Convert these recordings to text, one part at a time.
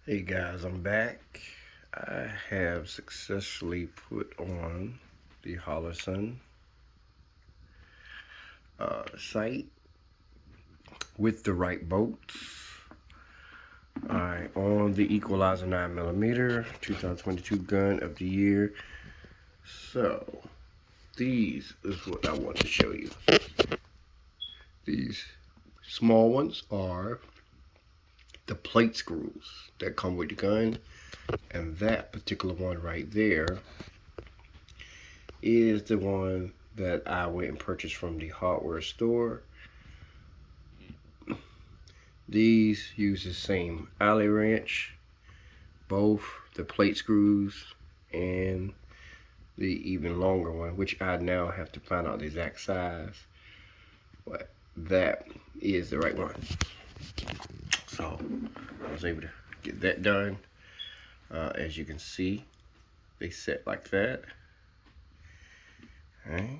Hey guys, I'm back. I have successfully put on the Hollerson sight with the right bolts. Alright, on the equalizer 9mm 2022 gun of the year. So, these is what I want to show you. These small ones are the plate screws that come with the gun, and that particular one right there is the one that I went and purchased from the hardware store. These use the same alley wrench, both the plate screws and the even longer one, which I now have to find out the exact size, but that is the right one. So I was able to get that done. As you can see, they set like that. Okay.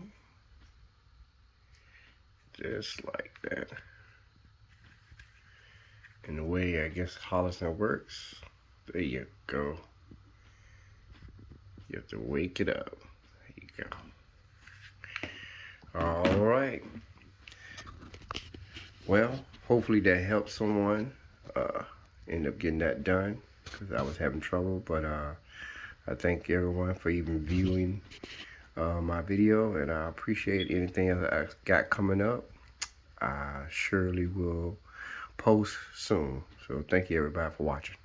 Just like that. And the way I guess Hollerson works, there you go. You have to wake it up. There you go. All right. Well, hopefully that helps someone end up getting that done, because I was having trouble. But I thank everyone for even viewing my video, and I appreciate anything else I got coming up. I surely will post soon. So thank you everybody for watching.